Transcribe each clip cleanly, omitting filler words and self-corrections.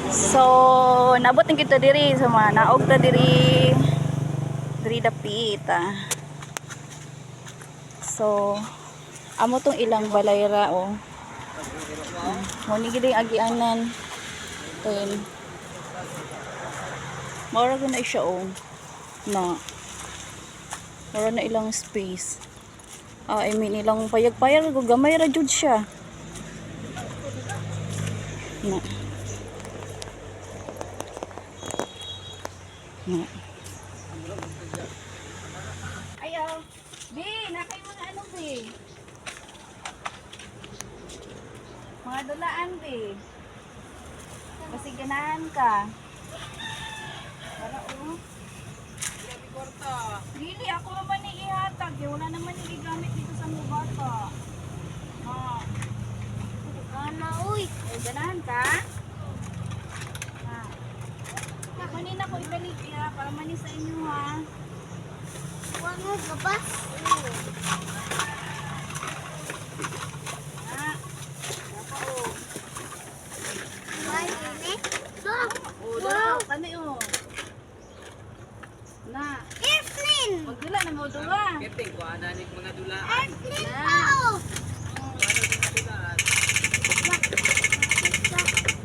So, nabot ng kita diri sa mga naog ta diri dapit. So, amo tong ilang balayra oh. Muni gid ang agianan. Ten. Mara na siya oh. Na. Mara na ilang space. I mean ilang payag-payag ko gamay ra jud siya. Na. Na. Ayaw. Bi, nakay mga ano bi? Mga dulaan bi. Kasi ganahan ka. Para oh. Dili ako naman ni ihatag. Wala naman ni gamit dito sa mubata. Ha. Ana uy. Ganahan ka? Ha. Kanina ko ibalik ya para mani sa inyo ha. Huwag mo gabas. Ah. Naka o. May ini. Wow. Kani o. Na. Airplane. Magdula na mo duwa. Kepeng ko ananig mga dulaan. Airplane pa.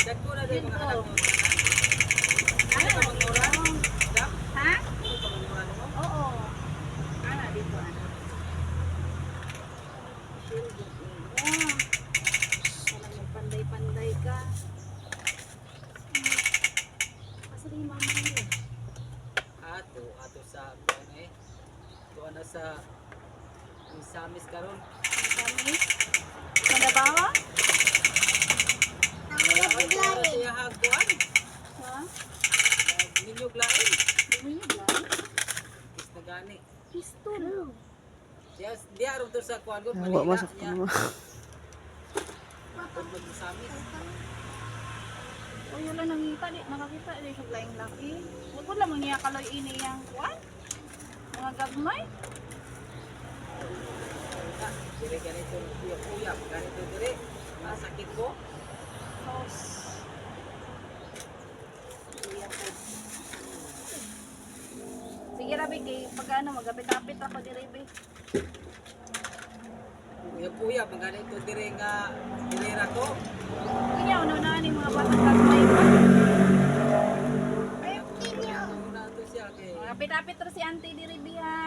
Dagko na din mga anak mo. Ano Mga oras? Dap? ha? Mga oras mo? Oo. Ana dito ana. Wala mo panday-panday ka. Asa rin mama mo? Ato sa kuan eh. Kuan na sa Misamis karon. Kami? Sa Davao? Ay, para siya hagkuan. Ha? Ninyog lain. Hindi mo lang. Is na gani. Pistol. Di aron to sa kuan ko. Wala masuk niya. mo. Pag Misamis. O yun lang nangita. Nakakita. Di siya flying laki. Huwag ko lamang niya kaloy ini yung kuwan. Mga gagmay. Dire ganito uyap. Ganito dire. Masakit ko. Tos. Sige Rabi, kay pag ano, magapit-apit ako di Rabi. Uyap ang ganito dire nga hilera ko. Kanya, una-una ni mga batang gagmay pa. Una to siya kay Magapit-apit rin si auntie di Rabi ha.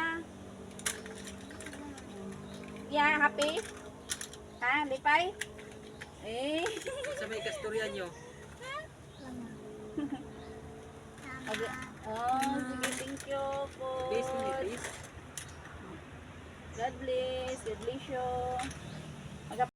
Yeah, happy? Ha, lipay? Eh. sa may kasturya nyo. Okay. Oh, sige, thank you po. Please, please. God bless you.